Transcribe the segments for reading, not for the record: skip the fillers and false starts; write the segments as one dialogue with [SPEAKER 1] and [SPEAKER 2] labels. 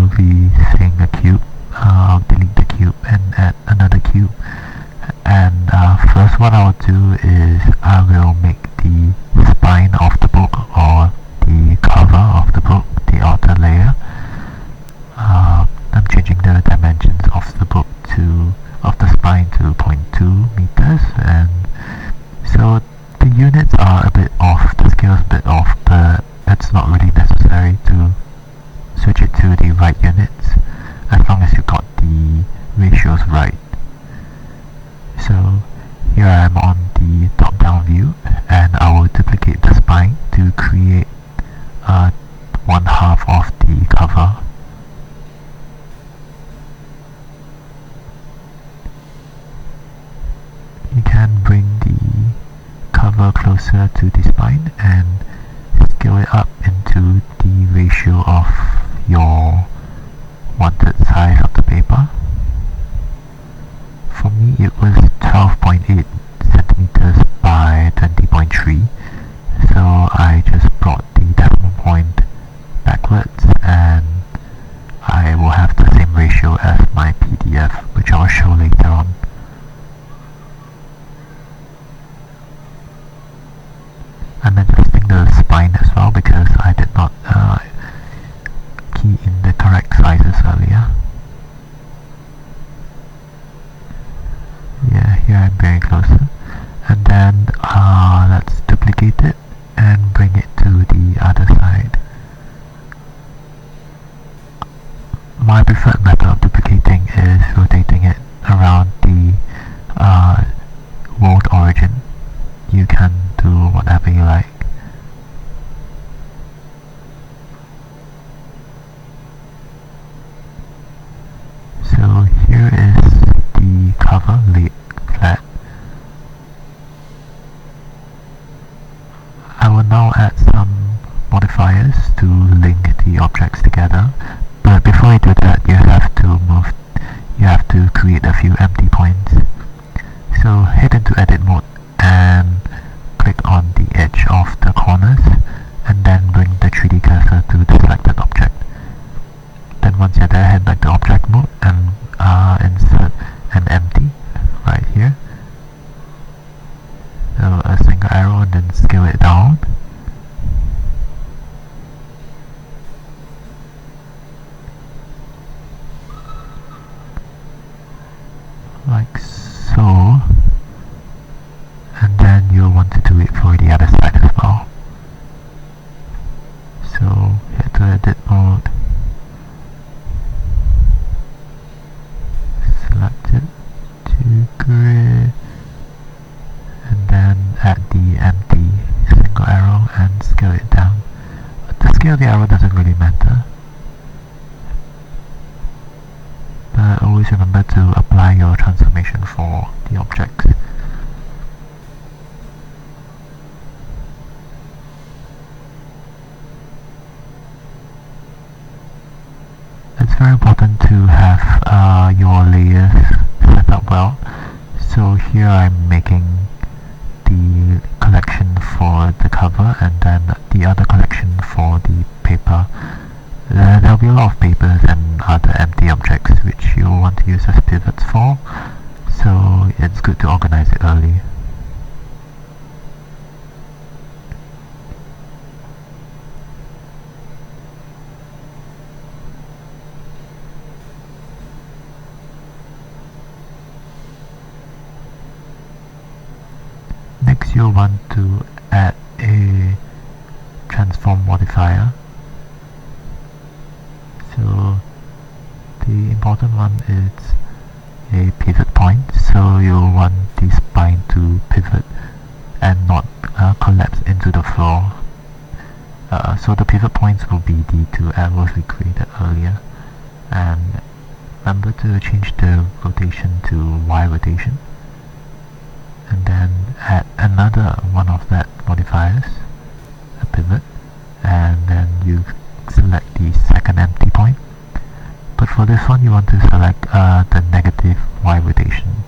[SPEAKER 1] will be seeing a cube. I'll delete the cube and add another cube. And first what I'll do is I will make the spine of the book, or the cover of the book, the outer layer. I'm changing the dimensions of the book of the spine to 0.2 meters, and so the units are a bit off, the scale is a bit off, but it's not really necessary to switch it to the right units as long as you got the ratios right. So here I am on the top down view, and I will duplicate the spine to create one half of the cover. You can bring the cover closer to the spine and scale it up into the ratio of your wanted size of the paper. For me it was 12.8 centimeters by 20.3, so I just brought the decimal point backwards, and I will have the same ratio as my PDF, which I'll show later on. I'm adjusting the spine as well because I did not key in the correct sizes earlier. Yeah, here I'm very close. And then let's duplicate it and bring it to the other side. My preferred method of duplicating is rotating it around the world origin. You can do whatever you like. So here is the cover laid flat. I will now add some modifiers to link the objects together, but before you do that you have to create a few empty points. So head into edit mode and click on the edge of the corners, and then bring the 3D cursor to the selected object. Then once you're there, head back to object mode and insert an empty right here. So a single arrow and then scale it down. Like so. And then you'll want to do it for the other side as well. So head to edit mode, select it to grid, and then add the empty single arrow and scale it down. The scale of the arrow doesn't really matter, but always remember to apply your transformation for the objects. It's very important to have your layers set up well. So here I'm making the collection for the cover and then the other collection for the paper. There'll be a lot of papers and other empty objects which you'll want to use as pivots for, so it's good to organize it early. Next you'll want to add a transform modifier. So the important one is a pivot point, so you'll want the spine to pivot and not collapse into the floor. So the pivot points will be the two arrows we created earlier, and remember to change the rotation to Y rotation, and then add another one of that modifiers, a pivot, and then you select the second empty point. But for this one you want to select the negative Y rotation.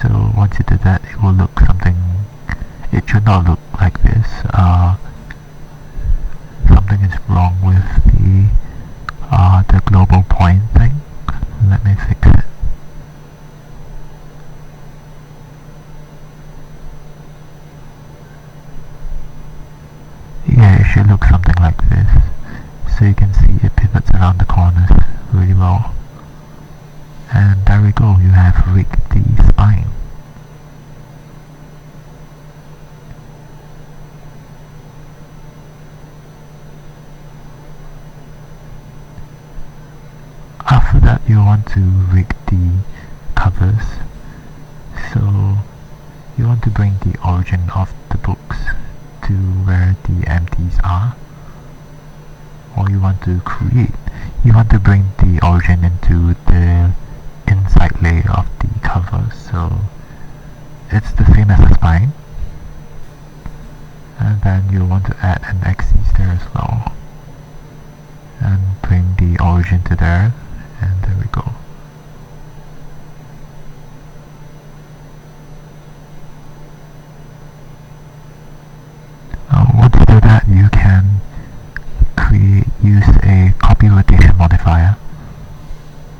[SPEAKER 1] So once you do that, it will look something, it should not look like this. should look something like this. So you can see it pivots around the corners really well. And there we go, you have rigged the spine. After that, you want to rig the covers. So you want to bring the origin of the books to where the empties are. Or you want to bring the origin into the inside layer of the cover, so it's the same as the spine. And then you want to add an axis there as well, and bring the origin to there, and there we go. Once you do that, you can use a copy rotation modifier,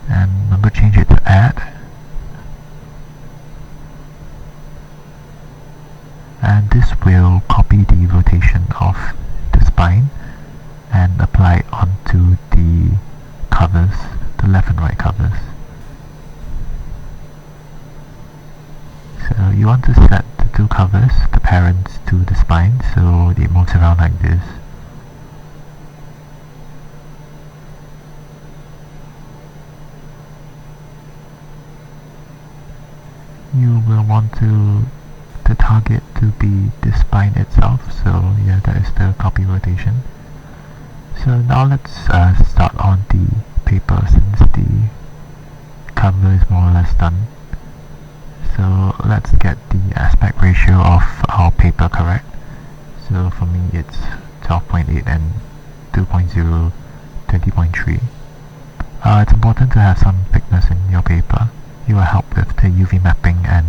[SPEAKER 1] and remember, change it to add, and this will copy the rotation of the spine and apply it onto the covers, the left and right covers. So you want to set the two covers, the parents, to the spine, so it moves around like this. You will want the target to be the spine itself, so yeah, that is the copy rotation. So now let's start on the paper, since the cover is more or less done. So let's get the aspect ratio of our paper correct. So for me it's 12.8 and 2.0, 20.3. It's important to have some thickness in your paper. It will help with the UV mapping and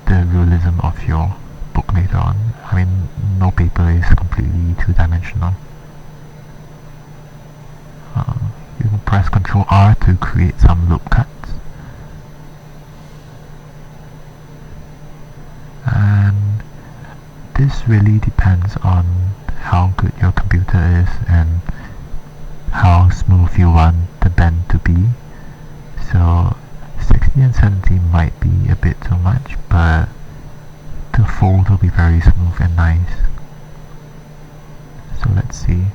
[SPEAKER 1] the realism of your book later on. I mean, no paper is completely two-dimensional. You can press Ctrl R to create some loop cuts. And this really depends on how good your computer is and how smooth you want the bend to be. So 60 and 70 might be a bit too much, but the fold will be very smooth and nice. So let's see.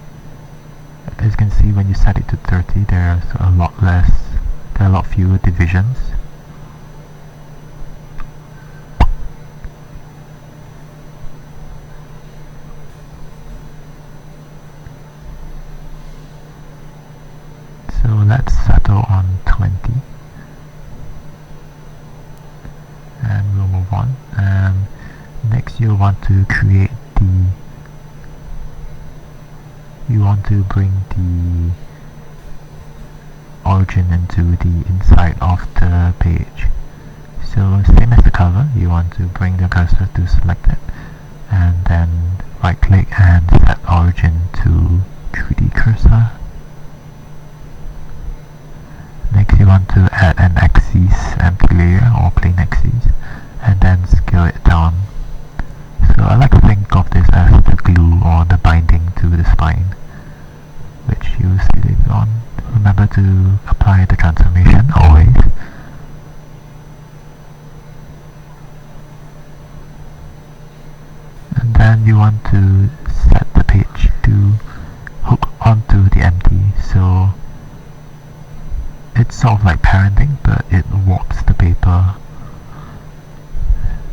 [SPEAKER 1] As you can see, when you set it to 30, there are a lot fewer divisions. So let's settle on 20. And we'll move on. Next you want to bring the origin into the inside of the page. So same as the cover, you want to bring the cursor to select it, and then right click and set origin to 3D cursor. Next you want to add an axis empty layer or plain axis, and then scale it down. So I like to think of this as the glue or the binding to the spine, which you see later on. Remember to apply the transformation always. And then you want to set the page to hook onto the empty, so it's sort of like parenting, but it warps the paper.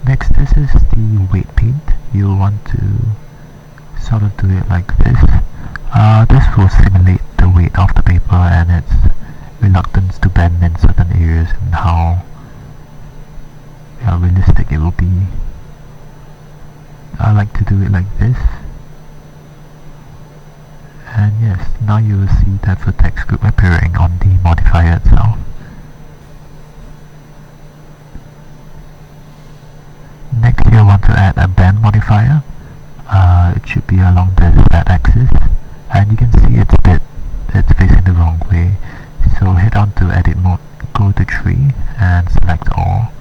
[SPEAKER 1] Next, this is the weight paint. You want to sort of do it like this. This will simulate the weight of the paper and its reluctance to bend in certain areas and how realistic it will be. I like to do it like this. And yes, now you will see that vertex group appearing on the modifier itself. Next you want to add a bend modifier. It should be along the z-axis, and you can see it's facing the wrong way. So head on to edit mode, go to tree and select all,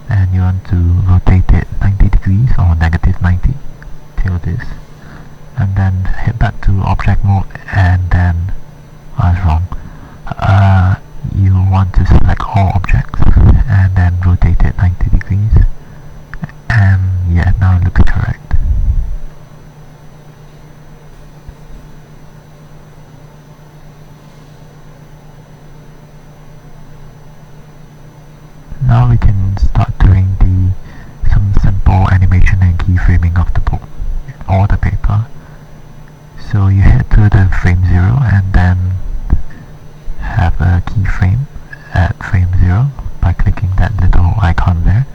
[SPEAKER 1] and you want to rotate it 90 degrees or negative 90 till this. and then hit back to object mode, and then I was wrong. You want to select all objects and then rotate it 90 degrees, and yeah, now it looks correct. Now we can start doing some simple animation and keyframing of the book or the paper. So you head to the frame 0 and then have a keyframe at frame 0 by clicking that little icon there.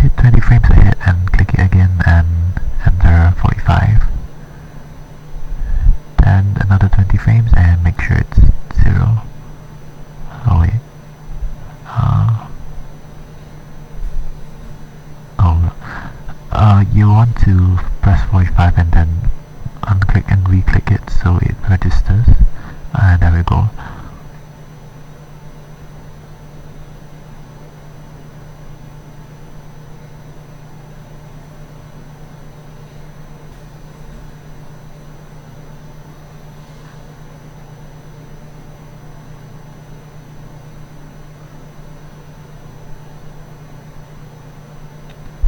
[SPEAKER 1] Hit 20 frames ahead and click it again and enter 45. Then another 20 frames and make sure it's 0. Oh wait. You want to press 45 and then unclick and re-click it so it registers. There we go.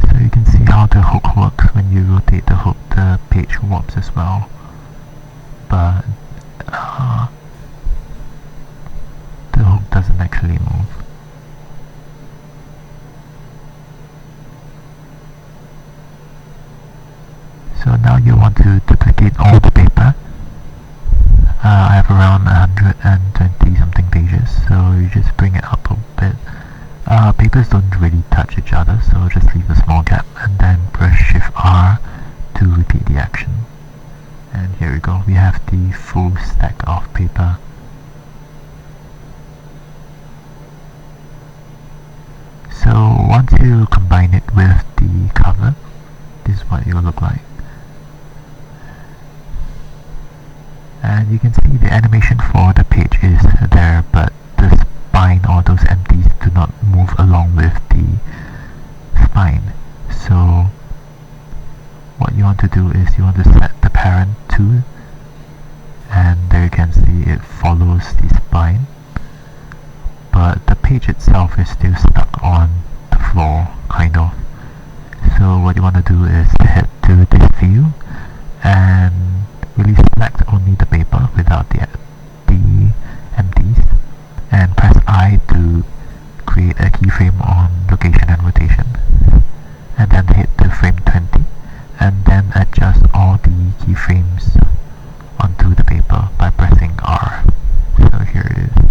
[SPEAKER 1] So you can see how the hook works. When you rotate the hook, the page warps as well. But the hook doesn't actually move. So now you want to duplicate all the paper. I have around 120 something pages, so you just bring it up a bit. Papers don't really touch each other, so just leave a small gap and then press Shift R to repeat the action. And here we go, we have the full stack of paper. So once you combine it with the cover, this is what it will look like. And you can see the animation for the page is there, but the spine or those empties do not move along with the spine. So what you want to do is you want to set the parent to, and there you can see it follows the spine, but the page itself is still stuck on the floor, kind of. So what you want to do is head to this view and really select only the paper without the empties, and press I to create a keyframe on location and rotation, and then hit the frame 20 and then adjust all the keyframes onto the paper by pressing R. So here it is.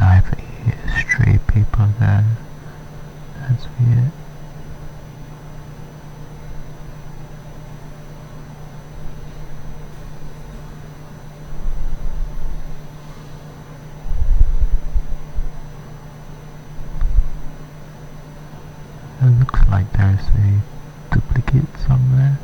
[SPEAKER 1] I have a stray paper there. That's weird. It looks like there's a duplicate somewhere.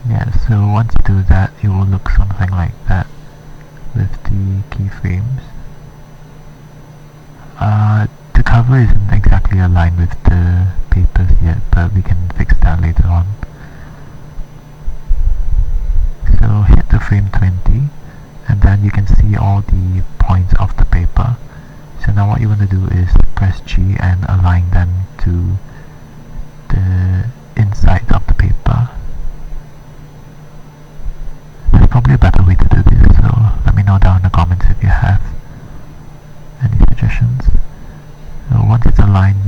[SPEAKER 1] Yeah, so once you do that, it will look something like that with the keyframes. The cover isn't exactly aligned with the papers yet, but we can fix that later on. So hit the frame 20, and then you can see all the points of the paper. So now what you want to do is press G and align them to the inside of the paper.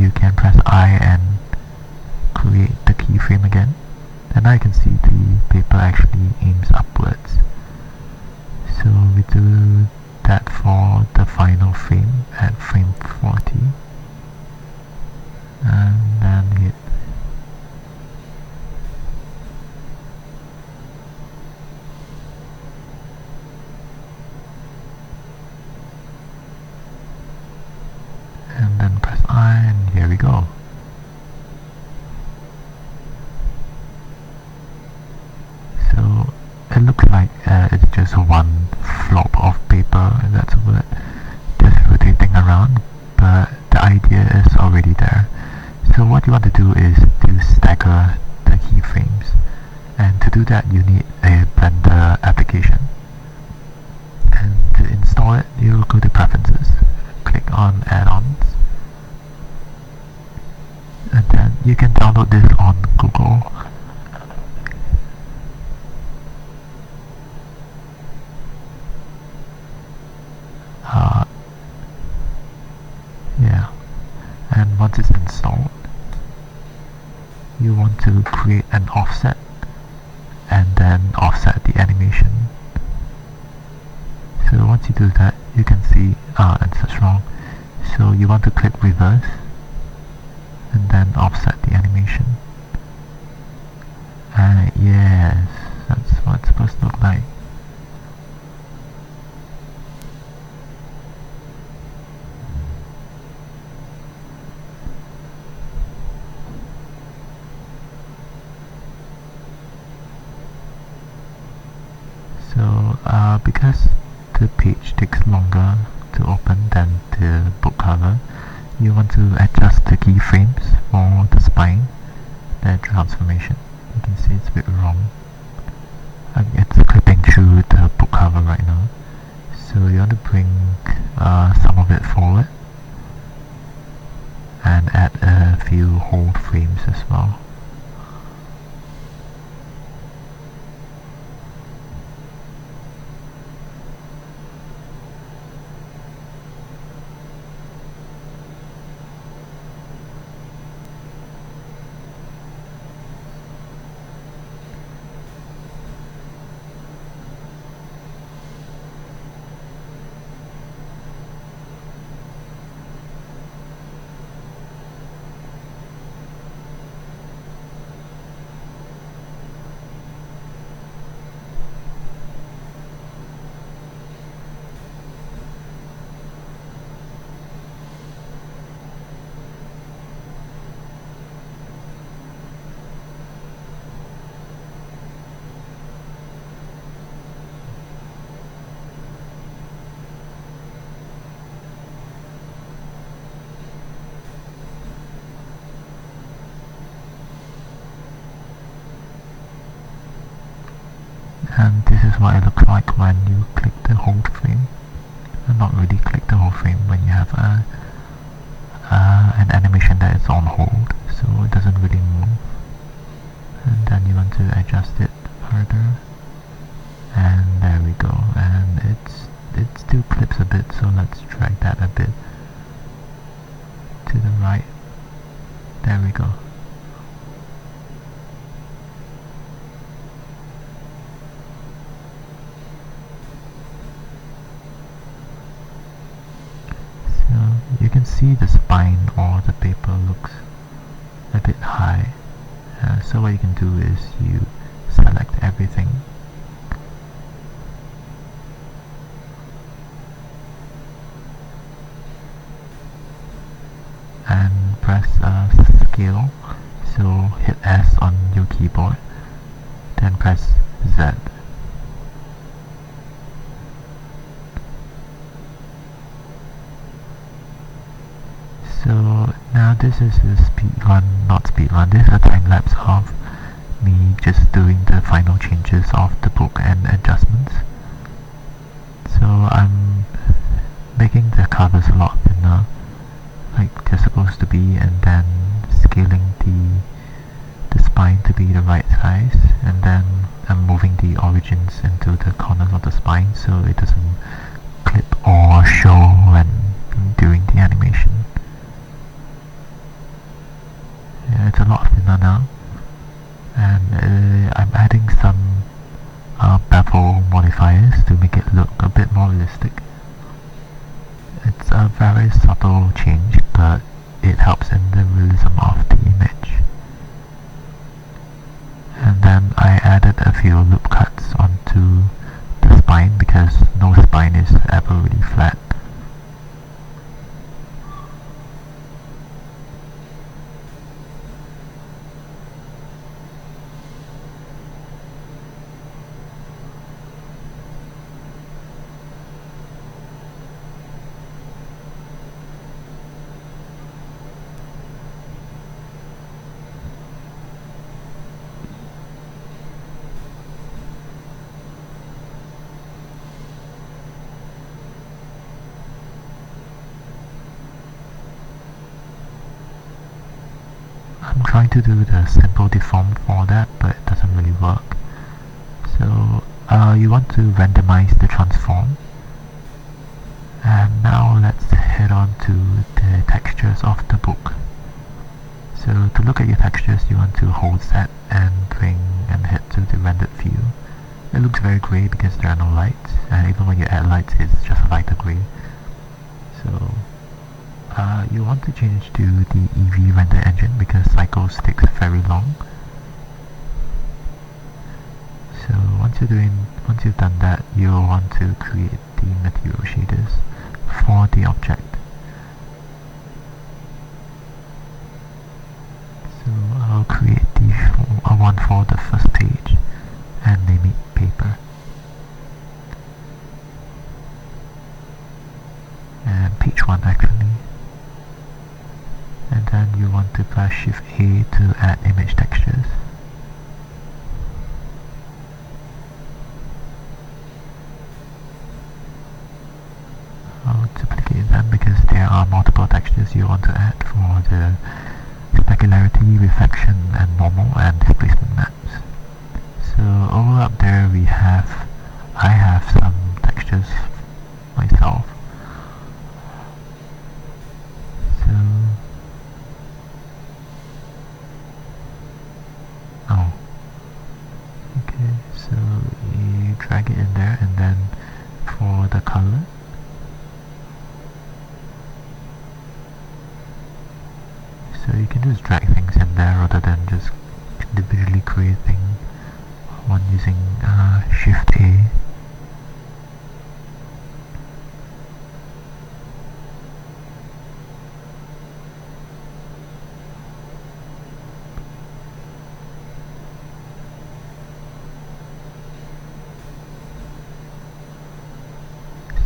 [SPEAKER 1] you can press I and create the keyframe again, and now you can see the paper actually aims upwards. So we do that for the final frame at frame 40, and then hit. And then press I, and here we go. So it looks like it's just one flop of paper, and that's what just rotating around, but the idea is already there. So what you want to do is to stagger the keyframes, and to do that you need a Blender application. And to install it, you go to Preferences, click on Add-ons, and then you can download this on Google. Yeah, and once it's installed, you want to create an offset and then offset the animation. So once you do that, you can see it's wrong. So you want to click reverse and then offset the animation. Yes, that's what it's supposed to look like. So because the page takes longer to open than the book cover, you want to adjust the keyframes for the spine, the transformation. You can see it's a bit wrong. It's clipping through the book cover right now. So you want to bring some of it forward and add a few hold frames as well. And this is what it looks like when you click the hold frame. Not really click the hold frame when you have an animation that is on hold, so it doesn't really move. And then you want to adjust it further, and there we go. And it still clips a bit, so let's drag that a bit to the right. There we go. You can see the spine or the paper looks a bit high, so what you can do is you select everything and press scale, so hit S on your keyboard, then press Z. So now this is a not speed run, this is a time lapse of me just doing the final changes of the book and adjustments. So I'm making the covers a lot thinner, like they're supposed to be, and then scaling the spine to be the right size, and then I'm moving the origins into the corners of the spine so it doesn't clip or show when doing the animation. Retina now, and I'm adding some bevel modifiers to make it look a bit more realistic. It's a very subtle change, but it helps in the realism of the image. And then I added a few loop cuts onto the spine because no spine is ever really flat. I'm trying to do the simple deform for that, but it doesn't really work. So you want to randomize the transform. And now let's head on to the textures of the book. So to look at your textures, you want to hold set and bring and head to the rendered view. It looks very grey because there are no lights, and even when you add lights, it's just a lighter grey. So you want to change to the Eevee render engine because cycles takes very long. So once you've done that, you'll want to create the material shaders for the object. So I'll create the one for the first page and name it paper. And page 1 actually. And then you want to press Shift A to add image textures. I'll duplicate them because there are multiple textures you want to add for the specularity, reflection, and normal and displacement maps. So over up there I have some textures myself. So you drag it in there, and then for the color, so you can just drag things in there rather than just individually creating one using Shift A.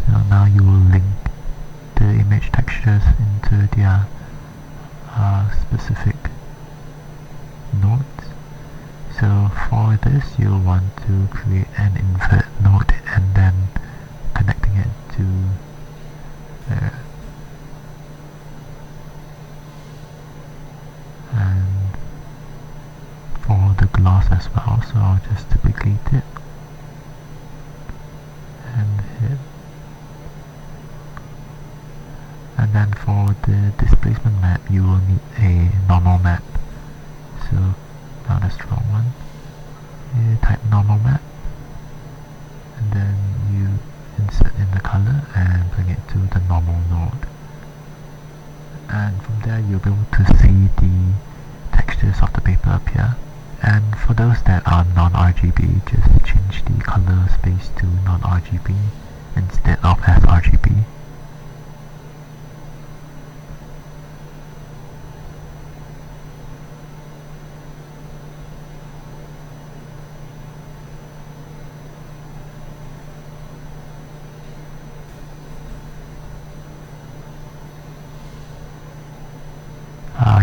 [SPEAKER 1] So now you will link the image textures into their specific nodes. So for this, you'll want to create an invert node and then connecting it to there. And for the gloss as well, so I'll just duplicate it and hit. And then for the displacement map, you will need a normal map. So not a strong one. You type normal map, and then you insert in the color and bring it to the normal node. And from there, you'll be able to see the textures of the paper appear. And for those that are non-RGB, just change the color space to non-RGB instead of sRGB.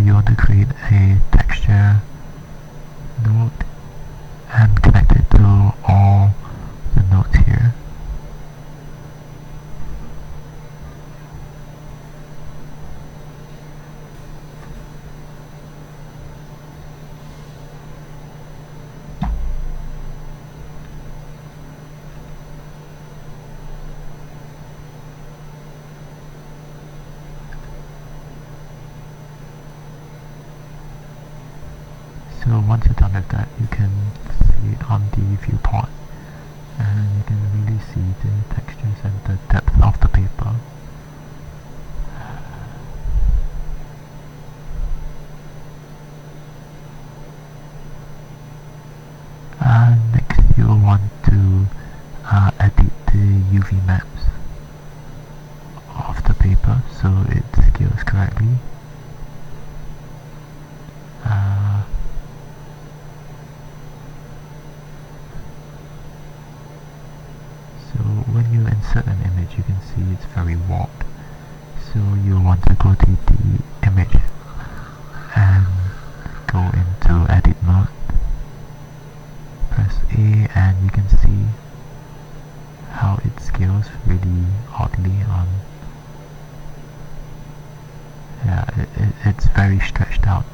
[SPEAKER 1] You want to create a texture node and connect it to all the nodes here. So once you're done with that, you can see it on the viewport, and you can really see the textures and the depth of the paper. Next you'll want to edit the UV maps of the paper so it scales correctly. So when you insert an image, you can see it's very warped. So you want to go to the image and go into edit mode. Press A and you can see how it scales really oddly on. Yeah, it's very stretched out.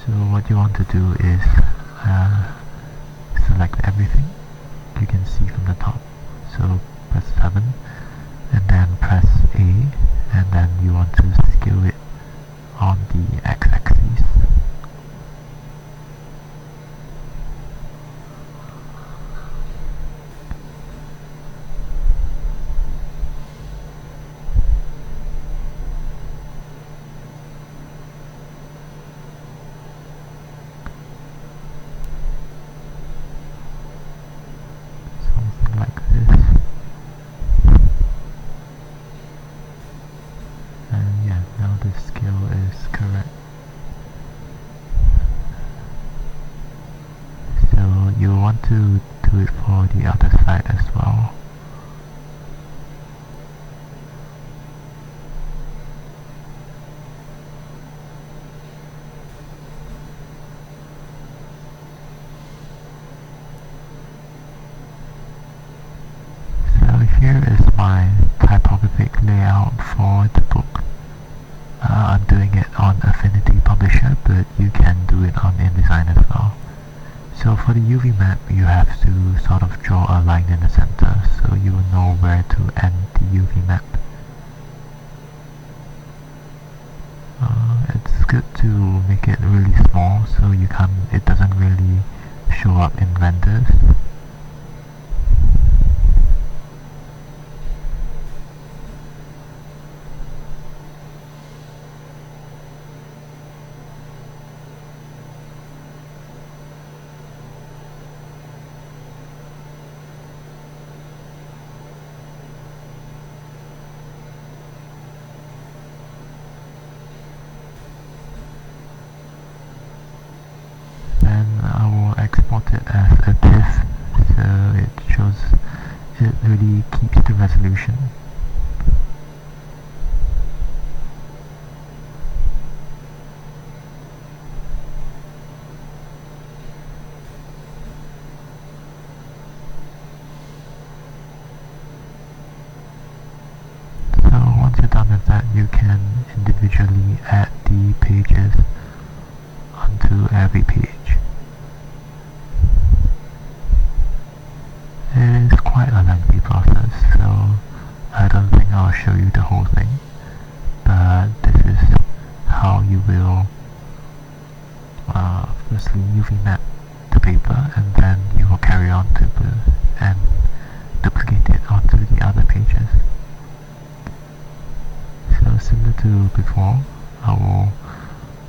[SPEAKER 1] So what you want to do is select everything you can see from the top. So press 7 and then press A, and then you want to scale it on the x-axis. Something like this. And yeah, now the scale is correct. So you want to do it for the other side as well. So here is my typographic layout for the book. I'm doing it on Affinity Publisher, but you can do it on InDesign as well. So for the UV map, you have to sort of draw a line in the center so you will know where to end the UV map. It's good to make it really small so it doesn't really show up in renders. Then I will export it as a TIFF so it really keeps the resolution. So once you're done with that, you can individually add the pages onto every page. It is quite a lengthy process, so I don't think I'll show you the whole thing, but this is how you will firstly UV map the paper, and then you will carry on and duplicate it onto the other pages. So similar to before, I will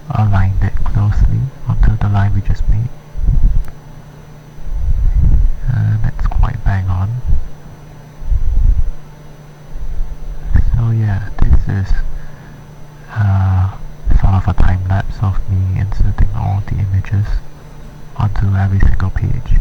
[SPEAKER 1] align it closely onto the line we just made. That's quite bang on. So yeah, this is sort of a time lapse of me inserting all the images onto every single page.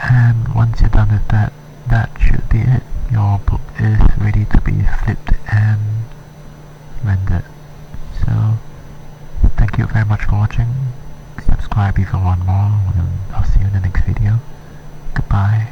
[SPEAKER 1] And once you're done with that, that should be it. Your book is ready to be flipped and rendered. So, thank you very much for watching. Subscribe if you want more, and I'll see you in the next video. Goodbye.